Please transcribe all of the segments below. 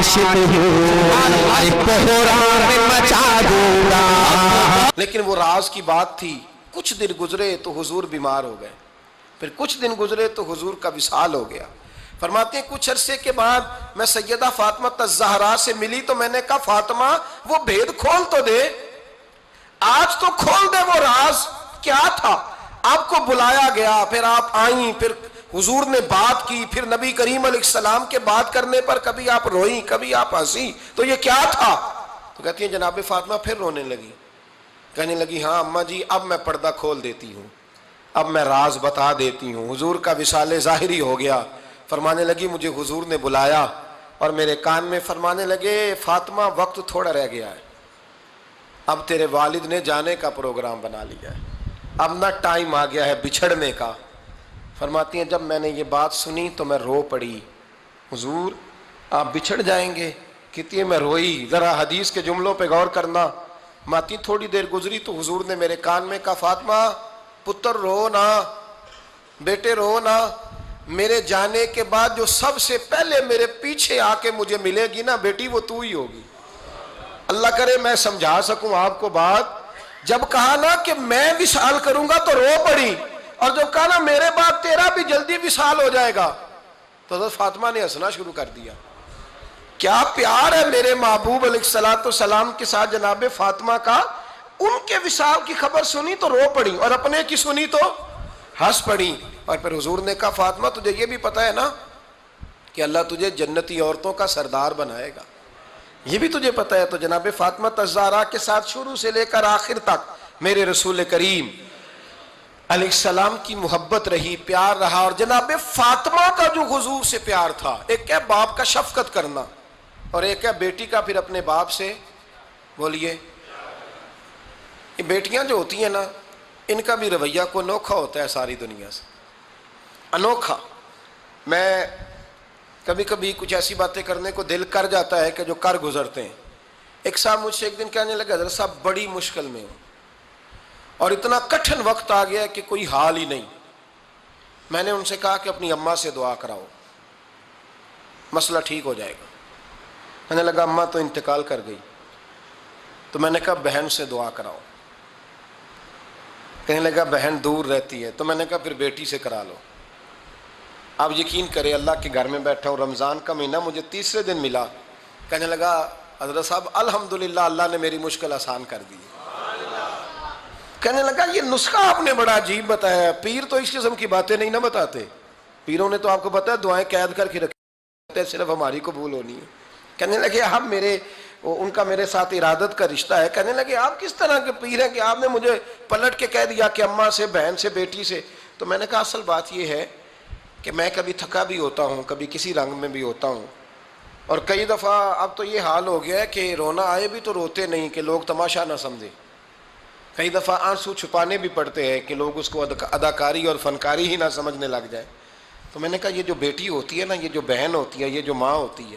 عاشق ہوں بحران مچا دوں گا. لیکن وہ راز کی بات تھی. کچھ دن گزرے تو حضور بیمار ہو گئے، پھر کچھ دن گزرے تو حضور کا وصال ہو گیا. فرماتے ہیں کچھ عرصے کے بعد میں سیدہ فاطمہ الزہرا سے ملی تو میں نے کہا فاطمہ وہ بھید کھول تو دے، آج تو کھول دے وہ راز کیا تھا. آپ کو بلایا گیا، پھر آپ آئیں، پھر حضور نے بات کی، پھر نبی کریم علیہ السلام کے بات کرنے پر کبھی آپ روئیں کبھی آپ ہنسی، تو یہ کیا تھا؟ تو کہتی ہیں جناب فاطمہ پھر رونے لگی، کہنے لگی ہاں اماں جی اب میں پردہ کھول دیتی ہوں، اب میں راز بتا دیتی ہوں. حضور کا وصال ظاہری ہو گیا. فرمانے لگی مجھے حضور نے بلایا اور میرے کان میں فرمانے لگے فاطمہ وقت تھوڑا رہ گیا ہے، اب تیرے والد نے جانے کا پروگرام بنا لیا ہے، اب نہ ٹائم آ گیا ہے بچھڑنے کا. فرماتی ہیں جب میں نے یہ بات سنی تو میں رو پڑی، حضور آپ بچھڑ جائیں گے؟ کہتی ہے میں روئی. ذرا حدیث کے جملوں پہ غور کرنا. ماتی تھوڑی دیر گزری تو حضور نے میرے کان میں کہا فاطمہ پتر رو نا، بیٹے رو نا، میرے جانے کے بعد جو سب سے پہلے میرے پیچھے آ کے مجھے ملے گی نا بیٹی وہ تو ہی ہوگی. اللہ کرے میں سمجھا سکوں آپ کو بات. جب کہا نا کہ میں وصال کروں گا تو رو پڑی، اور جب کہا نا میرے بعد تیرا بھی جلدی وصال ہو جائے گا تو حضرت فاطمہ نے ہنسنا شروع کر دیا. کیا پیار ہے میرے محبوب علیہ السلام کے ساتھ جناب فاطمہ کا. ان کے وصال کی خبر سنی تو رو پڑی اور اپنے کی سنی تو ہنس پڑی. اور پھر حضور نے کہا فاطمہ تجھے یہ بھی پتا ہے نا کہ اللہ تجھے جنتی عورتوں کا سردار بنائے گا، یہ بھی تجھے پتا ہے. تو جناب فاطمہ الزہرا کے ساتھ شروع سے لے کر آخر تک میرے رسول کریم علیہ السلام کی محبت رہی، پیار رہا. اور جناب فاطمہ کا جو حضور سے پیار تھا، ایک ہے باپ کا شفقت کرنا اور ایک ہے بیٹی کا پھر اپنے باپ سے، بولیے، یہ بیٹیاں جو ہوتی ہیں نا ان کا بھی رویہ کو انوکھا ہوتا ہے ساری دنیا سے، انوکھا. میں کبھی کبھی کچھ ایسی باتیں کرنے کو دل کر جاتا ہے کہ جو کر گزرتے ہیں. ایک صاحب مجھ سے ایک دن کہنے لگا حضرت صاحب بڑی مشکل میں ہوں اور اتنا کٹھن وقت آ گیا کہ کوئی حال ہی نہیں. میں نے ان سے کہا کہ اپنی اماں سے دعا کراؤ، مسئلہ ٹھیک ہو جائے گا. کہنے لگا اماں تو انتقال کر گئی. تو میں نے کہا بہن سے دعا کراؤ. کہنے لگا بہن دور رہتی ہے. تو میں نے کہا پھر بیٹی سے کرا لو. آپ یقین کریں اللہ کے گھر میں بیٹھا ہوں، رمضان کا مہینہ مجھے تیسرے دن ملا. کہنے لگا حضرت صاحب الحمدللہ اللہ نے میری مشکل آسان کر دی. کہنے لگا یہ نسخہ آپ نے بڑا عجیب بتایا، پیر تو اس قسم کی باتیں نہیں نہ بتاتے. پیروں نے تو آپ کو پتا ہے دعائیں قید کر کے رکھتے ہیں، صرف ہماری قبول ہونی ہے. کہنے لگے آپ ان کا میرے ساتھ ارادت کا رشتہ ہے. کہنے لگے آپ کس طرح کے پیر ہیں کہ آپ نے مجھے پلٹ کے کہہ دیا کہ اماں سے، بہن سے، بیٹی سے. تو میں نے کہا اصل بات یہ ہے کہ میں کبھی تھکا بھی ہوتا ہوں، کبھی کسی رنگ میں بھی ہوتا ہوں، اور کئی دفعہ اب تو یہ حال ہو گیا ہے کہ رونا آئے بھی تو روتے نہیں کہ لوگ تماشا نہ سمجھے. کئی دفعہ آنسو چھپانے بھی پڑتے ہیں کہ لوگ اس کو اداکاری اور فنکاری ہی نہ سمجھنے لگ جائے. تو میں نے کہا یہ جو بیٹی ہوتی ہے نا، یہ جو بہن ہوتی ہے، یہ جو ماں ہوتی ہے،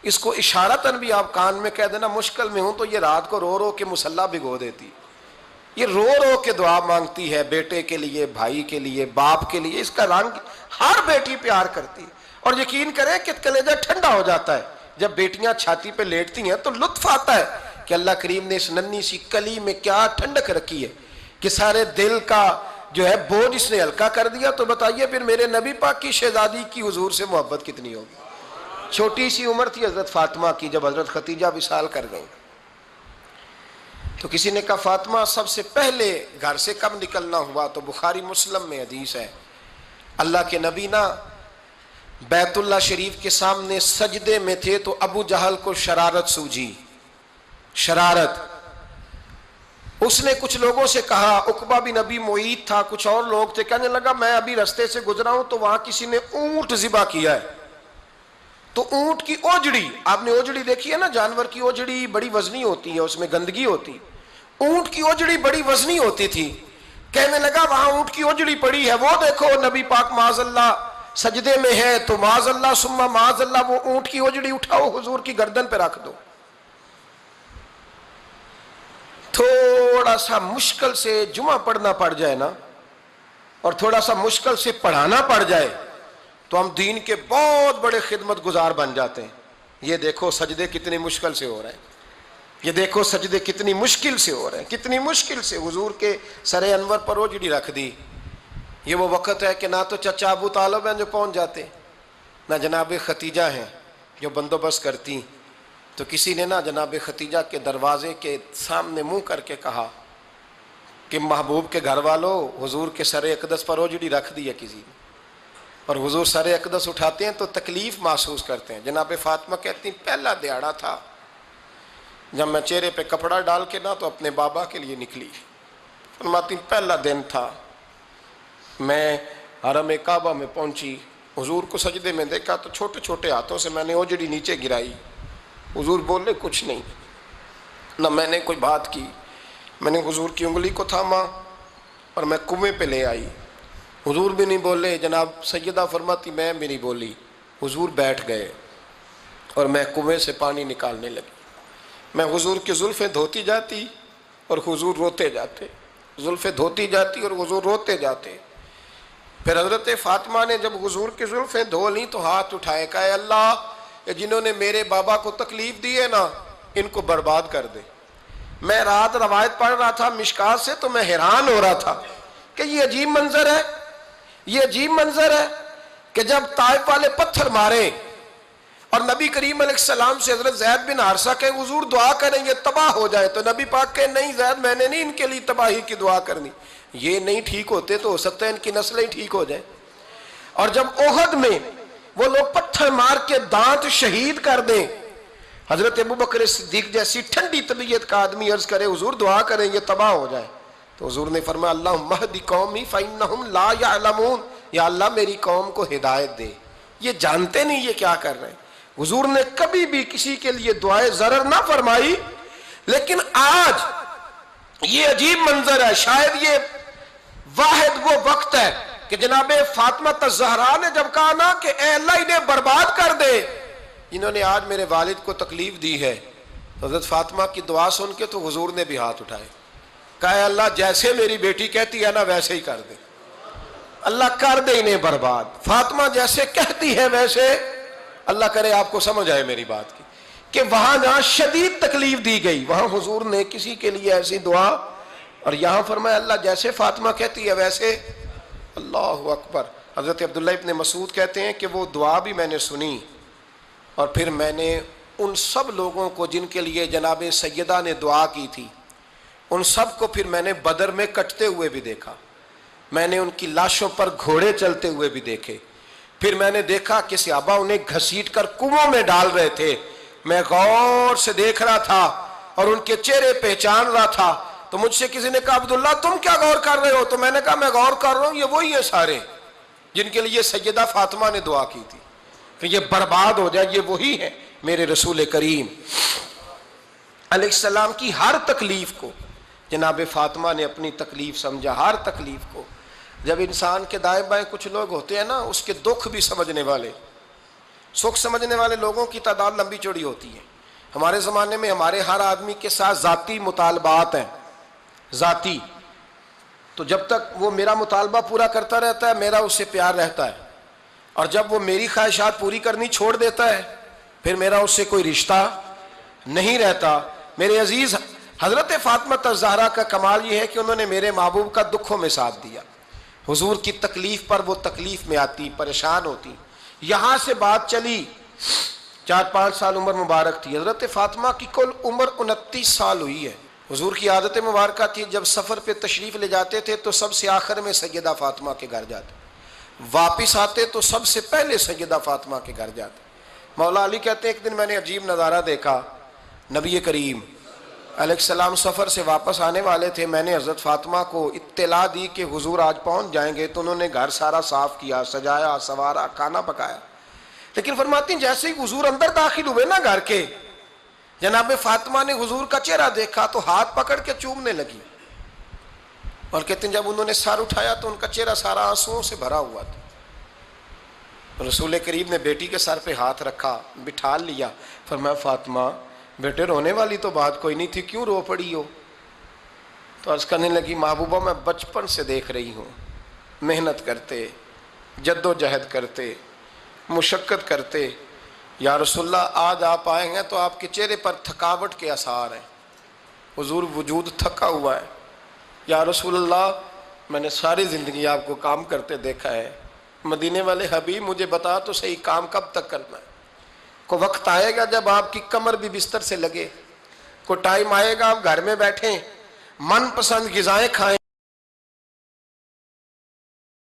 اس کو اشارتاً بھی آپ کان میں کہہ دینا مشکل میں ہوں تو یہ رات کو رو رو کے مصلی بھگو دیتی. یہ رو رو کے دعا مانگتی ہے بیٹے کے لیے، بھائی کے لیے، باپ کے لیے. اس کا رنگ ہر بیٹی پیار کرتی ہے. اور یقین کریں کہ کلیجہ ٹھنڈا ہو جاتا ہے جب بیٹیاں چھاتی پہ لیٹتی ہیں تو لطف آتا ہے کہ اللہ کریم نے اس ننھی سی کلی میں کیا ٹھنڈک رکھی ہے کہ سارے دل کا جو ہے بوجھ اس نے ہلکا کر دیا. تو بتائیے پھر میرے نبی پاک کی شہزادی کی حضور سے محبت کتنی ہوگی. چھوٹی سی عمر تھی حضرت فاطمہ کی جب حضرت خدیجہ وصال کر گئیں. تو کسی نے کہا فاطمہ سب سے پہلے گھر سے کب نکلنا ہوا؟ تو بخاری مسلم میں حدیث ہے اللہ کے نبی نا بیت اللہ شریف کے سامنے سجدے میں تھے تو ابو جہل کو شرارت سوجی. شرارت. اس نے کچھ لوگوں سے کہا، عقبہ بن ابی معیط تھا، کچھ اور لوگ تھے. کہنے لگا میں ابھی رستے سے گزرا ہوں تو وہاں کسی نے اونٹ ذبح کیا ہے. تو اونٹ کی اوجڑی، آپ نے اوجڑی دیکھی ہے نا، جانور کی اوجڑی بڑی وزنی ہوتی ہے، اس میں گندگی ہوتی. اونٹ کی اوجڑی بڑی وزنی ہوتی تھی. کہنے لگا وہاں اونٹ کی اوجڑی پڑی ہے، وہ دیکھو نبی پاک معاذ اللہ سجدے میں ہے، تو معاذ اللہ ثم معاذ اللہ وہ اونٹ کی اوجڑی اٹھاؤ حضور کی گردن پہ رکھ دو. تھوڑا سا مشکل سے جمعہ پڑھنا پڑ جائے نا اور تھوڑا سا مشکل سے پڑھانا پڑ جائے تو ہم دین کے بہت بڑے خدمت گزار بن جاتے ہیں. یہ دیکھو سجدے کتنی مشکل سے ہو رہے ہیں، یہ دیکھو سجدے کتنی مشکل سے ہو رہے ہیں، کتنی مشکل سے۔ حضور کے سر انور پر اوجڑی رکھ دی۔ یہ وہ وقت ہے کہ نہ تو چچا ابو طالب ہیں جو پہنچ جاتے، نہ جناب ختیجہ ہیں جو بندوبست کرتی، تو کسی نے نہ جناب ختیجہ کے دروازے کے سامنے منہ کر کے کہا کہ محبوب کے گھر والوں، حضور کے سر اقدس پر اوجڑی رکھ دی ہے کسی نے، اور حضور سر اقدس اٹھاتے ہیں تو تکلیف محسوس کرتے ہیں۔ جناب فاطمہ کہتی ہیں پہلا دیہڑا تھا جب میں چہرے پہ کپڑا ڈال کے نہ تو اپنے بابا کے لیے نکلی، فرماتی پہلا دن تھا، میں حرم کعبہ میں پہنچی، حضور کو سجدے میں دیکھا تو چھوٹے چھوٹے ہاتھوں سے میں نے اوجڑی نیچے گرائی، حضور بولے کچھ نہیں، نہ میں نے کوئی بات کی، میں نے حضور کی انگلی کو تھاما اور میں کنویں پہ لے آئی، حضور بھی نہیں بولے، جناب سیدہ فرماتی میں بھی نہیں بولی، حضور بیٹھ گئے اور میں کنویں سے پانی نکالنے لگی، میں حضور کی زلفیں دھوتی جاتی اور حضور روتے جاتے، زلفیں دھوتی جاتی اور حضور روتے جاتے۔ پھر حضرت فاطمہ نے جب حضور کی زلفیں دھو لیں تو ہاتھ اٹھائے، کہا اے اللہ، یہ جنہوں نے میرے بابا کو تکلیف دی ہے نا ان کو برباد کر دے۔ میں رات روایت پڑھ رہا تھا مشکات سے تو میں حیران ہو رہا تھا کہ یہ عجیب منظر ہے، یہ عجیب منظر ہے کہ جب طائف والے پتھر مارے اور نبی کریم علیہ السلام سے حضرت زید بن حارثہ کہ حضور دعا کریں یہ تباہ ہو جائے، تو نبی پاک کہ نہیں زید میں نے نہیں ان کے لیے تباہی کی دعا کرنی، یہ نہیں ٹھیک ہوتے تو ہو سکتا ہے ان کی نسلیں ٹھیک ہو جائیں۔ اور جب احد میں وہ لوگ پتھر مار کے دانت شہید کر دیں، حضرت ابوبکر صدیق جیسی ٹھنڈی طبیعت کا آدمی عرض کرے حضور دعا کریں یہ تباہ ہو جائے، تو حضور نے فرمایا اللہم اہد قومی فإنہم لا یعلمون، یا اللہ میری قوم کو ہدایت دے، یہ جانتے نہیں یہ کیا کر رہے ہیں۔ حضور نے کبھی بھی کسی کے لیے دعائے ضرر نہ فرمائی، لیکن آج یہ عجیب منظر ہے، شاید یہ واحد وہ وقت ہے کہ جناب فاطمہ الزہرا نے جب کہا نا کہ اے اللہ انہیں برباد کر دے، انہوں نے آج میرے والد کو تکلیف دی ہے، تو حضرت فاطمہ کی دعا سن کے تو حضور نے بھی ہاتھ اٹھائے، کہا اے اللہ جیسے میری بیٹی کہتی ہے نا ویسے ہی کر دے، اللہ کر دے انہیں برباد، فاطمہ جیسے کہتی ہے ویسے، اللہ کرے آپ کو سمجھ آئے میری بات کی، کہ وہاں جہاں شدید تکلیف دی گئی وہاں حضور نے کسی کے لیے ایسی دعا، اور یہاں فرمایا اللہ جیسے فاطمہ کہتی ہے ویسے، اللہ اکبر۔ حضرت عبداللہ ابن مسعود کہتے ہیں کہ وہ دعا بھی میں نے سنی، اور پھر میں نے ان سب لوگوں کو جن کے لیے جناب سیدہ نے دعا کی تھی ان سب کو پھر میں نے بدر میں کٹتے ہوئے بھی دیکھا، میں نے ان کی لاشوں پر گھوڑے چلتے ہوئے بھی دیکھے، پھر میں نے دیکھا کہ صحابہ انہیں گھسیٹ کر کنووں میں ڈال رہے تھے، میں غور سے دیکھ رہا تھا اور ان کے چہرے پہچان رہا تھا، تو مجھ سے کسی نے کہا عبداللہ تم کیا غور کر رہے ہو؟ تو میں نے کہا میں غور کر رہا ہوں یہ وہی ہیں سارے جن کے لیے سیدہ فاطمہ نے دعا کی تھی کہ یہ برباد ہو جائے، یہ وہی ہیں میرے رسول کریم علیہ السلام کی ہر تکلیف کو جناب فاطمہ نے اپنی تکلیف سمجھا، ہر تکلیف کو۔ جب انسان کے دائیں بائیں کچھ لوگ ہوتے ہیں نا اس کے دکھ بھی سمجھنے والے، سکھ سمجھنے والے لوگوں کی تعداد لمبی چوڑی ہوتی ہے۔ ہمارے زمانے میں ہمارے ہر آدمی کے ساتھ ذاتی مطالبات ہیں، ذاتی، تو جب تک وہ میرا مطالبہ پورا کرتا رہتا ہے میرا اس سے پیار رہتا ہے، اور جب وہ میری خواہشات پوری کرنی چھوڑ دیتا ہے پھر میرا اس سے کوئی رشتہ نہیں رہتا۔ میرے عزیز حضرت فاطمہ الزہرا کا کمال یہ ہے کہ انہوں نے میرے محبوب کا دکھوں میں ساتھ دیا، حضور کی تکلیف پر وہ تکلیف میں آتی، پریشان ہوتی۔ یہاں سے بات چلی 4-5 سال عمر مبارک تھی، حضرت فاطمہ کی کل عمر 29 سال ہوئی ہے۔ حضور کی عادت مبارکہ تھی جب سفر پہ تشریف لے جاتے تھے تو سب سے آخر میں سیدہ فاطمہ کے گھر جاتے، واپس آتے تو سب سے پہلے سیدہ فاطمہ کے گھر جاتے۔ مولا علی کہتے ہیں ایک دن میں نے عجیب نظارہ دیکھا، نبی کریم علیہ السلام سفر سے واپس آنے والے تھے، میں نے حضرت فاطمہ کو اطلاع دی کہ حضور آج پہنچ جائیں گے، تو انہوں نے گھر سارا صاف کیا، سجایا، سوارا، کھانا پکایا، لیکن فرماتی ہیں جیسے ہی حضور اندر داخل ہوئے نا گھر کے، جناب فاطمہ نے حضور کا چہرہ دیکھا تو ہاتھ پکڑ کے چومنے لگی، اور کہتے ہیں جب انہوں نے سر اٹھایا تو ان کا چہرہ سارا آنسوؤں سے بھرا ہوا تھا۔ رسول کریم نے بیٹی کے سر پہ ہاتھ رکھا، بٹھا لیا، فرمایا فاطمہ بیٹے رونے والی تو بات کوئی نہیں تھی، کیوں رو پڑی ہو؟ تو عرض کرنے لگی محبوبہ میں بچپن سے دیکھ رہی ہوں محنت کرتے، جد و جہد کرتے، مشقت کرتے، یا رسول اللہ آج آپ آئے ہیں تو آپ کے چہرے پر تھکاوٹ کے آثار ہیں، حضور وجود تھکا ہوا ہے۔ یا رسول اللہ میں نے ساری زندگی آپ کو کام کرتے دیکھا ہے، مدینے والے حبیب مجھے بتا تو صحیح کام کب تک کرنا ہے؟ کو وقت آئے گا جب آپ کی کمر بھی بستر سے لگے، کو ٹائم آئے گا آپ گھر میں بیٹھیں من پسند غذائیں کھائیں